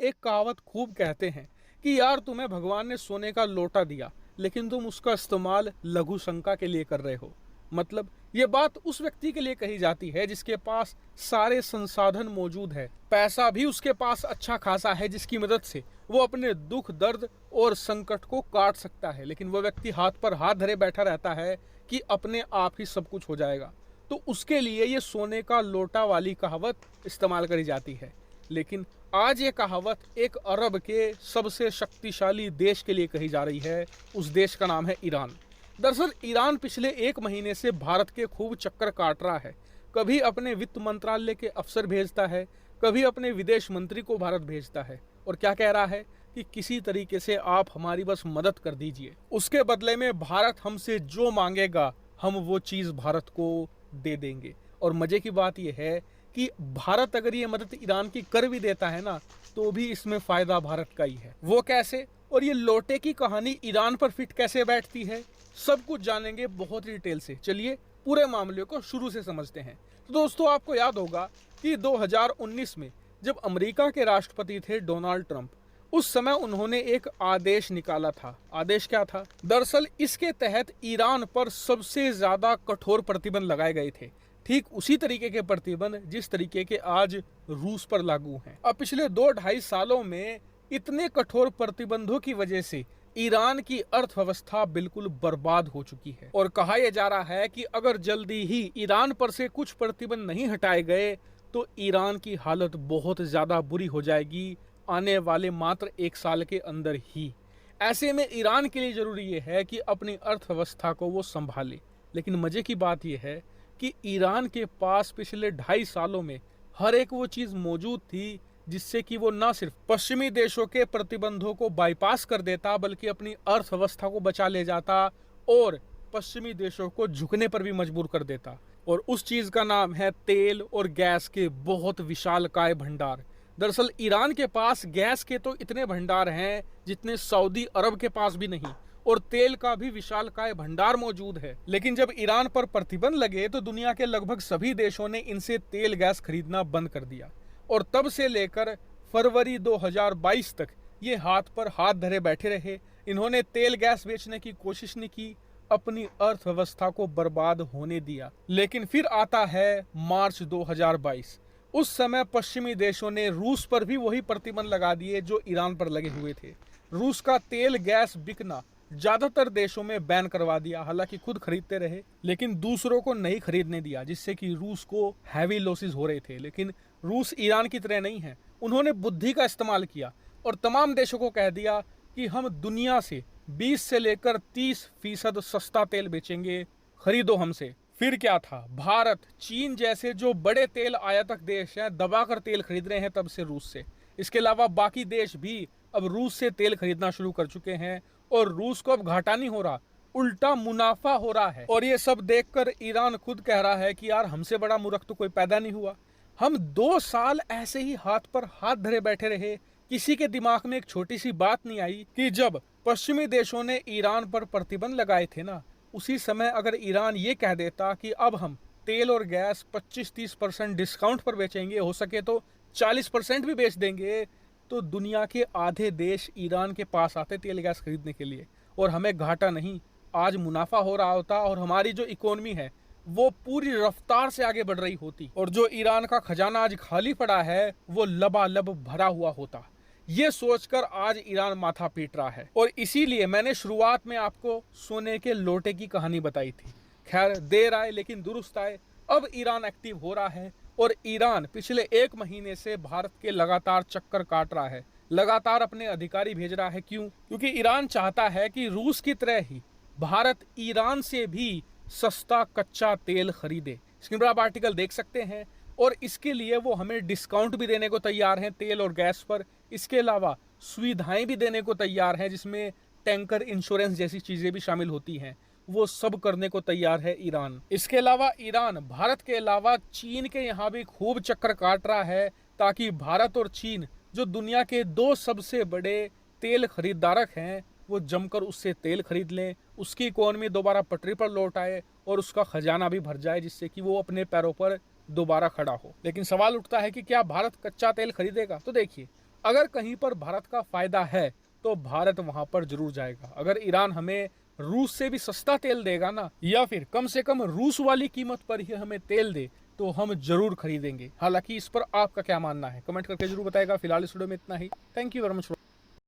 एक कहावत खूब कहते हैं कि यार तुम्हें भगवान ने सोने का लोटा दिया, लेकिन तुम उसका इस्तेमाल लघु शंका के लिए कर रहे हो। मतलब ये बात उस व्यक्ति के लिए कही जाती है जिसके पास सारे संसाधन मौजूद है, पैसा भी उसके पास अच्छा खासा है, जिसकी मदद से वो अपने दुख दर्द और संकट को काट सकता है। लेकिन वो व्यक्ति हाथ पर हाथ धरे बैठा रहता है कि अपने आप ही सब कुछ हो जाएगा। तो उसके लिए ये सोने का लोटा वाली कहावत इस्तेमाल करी जाती है। लेकिन आज ये कहावत एक अरब के सबसे शक्तिशाली देश के लिए कही जा रही है। उस देश का नाम है ईरान। दरअसल ईरान पिछले 1 महीने से भारत के खूब चक्कर काट रहा है। कभी अपने वित्त मंत्रालय के अफसर भेजता है, कभी अपने विदेश मंत्री को भारत भेजता है और क्या कह रहा है कि किसी तरीके से आप हमारी बस मदद कर दीजिए, उसके बदले में भारत हमसे जो मांगेगा हम वो चीज़ भारत को दे देंगे। और मजे की बात यह है कि भारत अगर ये मदद ईरान की कर भी देता है ना, तो भी इसमें फायदा भारत का ही है। वो कैसे, और ये लोटे की कहानी ईरान पर फिट कैसे बैठती है, सब कुछ जानेंगे बहुत डिटेल से। चलिए पूरे मामले को शुरू से समझते हैं। तो दोस्तों, आपको याद होगा कि 2019 में जब अमेरिका के राष्ट्रपति थे डोनाल्ड ट्रंप, उस समय उन्होंने एक आदेश निकाला था। आदेश क्या था? दरअसल इसके तहत ईरान पर सबसे ज्यादा कठोर प्रतिबंध लगाए गए थे। ठीक उसी तरीके के प्रतिबंध जिस तरीके के आज रूस पर लागू हैं। अब पिछले 2-2.5 सालों में इतने कठोर प्रतिबंधों की वजह से ईरान की अर्थव्यवस्था बिल्कुल बर्बाद हो चुकी है। और कहा यह जा रहा है कि अगर जल्दी ही ईरान पर से कुछ प्रतिबंध नहीं हटाए गए तो ईरान की हालत बहुत ज्यादा बुरी हो जाएगी आने वाले मात्र 1 साल के अंदर ही। ऐसे में ईरान के लिए जरूरी यह है कि अपनी अर्थव्यवस्था को वो संभाले। लेकिन मजे की बात यह है कि ईरान के पास पिछले 2.5 सालों में हर एक वो चीज मौजूद थी जिससे कि वो न सिर्फ पश्चिमी देशों के प्रतिबंधों को बाईपास कर देता, बल्कि अपनी अर्थव्यवस्था को बचा ले जाता और पश्चिमी देशों को झुकने पर भी मजबूर कर देता। और उस चीज का नाम है तेल और गैस के बहुत विशालकाय भंडार। दरअसल ईरान के पास गैस के तो इतने भंडार हैं जितने सऊदी अरब के पास भी नहीं, और तेल का भी विशालकाय भंडार मौजूद है। लेकिन जब ईरान पर प्रतिबंध लगे तो दुनिया के लगभग सभी देशों ने इनसे तेल गैस खरीदना बंद कर दिया। और तब से लेकर फरवरी 2022 तक ये हाथ पर हाथ धरे बैठे रहे। इन्होंने तेल गैस बेचने की कोशिश नहीं की, अपनी अर्थव्यवस्था को बर्बाद होने दिया। लेकिन फिर आता है मार्च 2022। उस समय पश्चिमी देशों ने रूस पर भी वही प्रतिबंध लगा दिए जो ईरान पर लगे हुए थे। रूस का तेल गैस बिकना ज्यादातर देशों में बैन करवा दिया। हालांकि खुद खरीदते रहे लेकिन दूसरों को नहीं खरीदने दिया, जिससे कि रूस को हैवी लॉसेस हो रहे थे। लेकिन रूस ईरान की तरह नहीं है, उन्होंने बुद्धि का इस्तेमाल किया और तमाम देशों को कह दिया कि हम दुनिया से 20 से लेकर 30% सस्ता तेल बेचेंगे, खरीदो हमसे। फिर क्या था, भारत, चीन जैसे जो बड़े तेल आयातक देश हैं दबाकर तेल खरीद रहे हैं तब से रूस से। इसके अलावा बाकी देश भी अब रूस से तेल खरीदना शुरू कर चुके हैं और रूस को अब घाटा नहीं हो रहा, उल्टा मुनाफा हो रहा है। और ये सब देखकर ईरान खुद कह रहा है कि यार हमसे बड़ा मूर्ख तो कोई पैदा नहीं हुआ। हम 2 साल ऐसे ही हाथ पर हाथ धरे बैठे रहे। किसी के दिमाग में एक छोटी सी बात नहीं आई कि जब पश्चिमी देशों ने ईरान पर प्रतिबंध लगाए थे ना, उसी समय अगर ईरान ये कह देता कि अब हम तेल और गैस 25-30% डिस्काउंट पर बेचेंगे, हो सके तो 40% भी बेच देंगे, तो दुनिया के आधे देश ईरान के पास आते तेल गैस खरीदने के लिए और हमें घाटा नहीं, आज मुनाफा हो रहा होता और हमारी जो इकोनॉमी है वो पूरी रफ्तार से आगे बढ़ रही होती और जो ईरान का खजाना आज खाली पड़ा है वो लबालब भरा हुआ होता। ये सोचकर आज ईरान माथा पीट रहा है। और इसीलिए मैंने शुरुआत में आपको सोने के लोटे की कहानी बताई थी। खैर, देर आए लेकिन दुरुस्त आए। अब ईरान एक्टिव हो रहा है और ईरान पिछले 1 महीने से भारत के लगातार चक्कर काट रहा है, लगातार अपने अधिकारी भेज रहा है। क्यों? क्योंकि ईरान चाहता है कि रूस की तरह ही भारत ईरान से भी सस्ता कच्चा तेल खरीदे। स्क्रीन पर आप आर्टिकल देख सकते हैं। और इसके लिए वो हमें डिस्काउंट भी देने को तैयार हैं तेल और गैस पर। इसके अलावा सुविधाएं भी देने को तैयार हैं जिसमें टैंकर इंश्योरेंस जैसी चीजें भी शामिल होती हैं। वो सब करने को तैयार है ईरान। इसके अलावा ईरान भारत के अलावा चीन के यहाँ भी खूब चक्कर काट रहा है ताकि भारत और चीन, जो दुनिया के 2 सबसे बड़े तेल खरीदारक हैं, वो जमकर उससे तेल खरीद लें, उसकी इकोनॉमी दोबारा पटरी पर लौट आए और उसका खजाना भी भर जाए, जिससे कि वो अपने पैरों पर दोबारा खड़ा हो। लेकिन सवाल उठता है कि क्या भारत कच्चा तेल खरीदेगा? तो देखिए, अगर कहीं पर भारत का फायदा है तो भारत वहां पर जरूर जाएगा। अगर ईरान हमें रूस से भी सस्ता तेल देगा ना, या फिर कम से कम रूस वाली कीमत पर ही हमें तेल दे, तो हम जरूर खरीदेंगे। हालांकि इस पर आपका क्या मानना है कमेंट करके जरूर बताएगा। फिलहाल इस वीडियो में इतना ही। Thank you very much.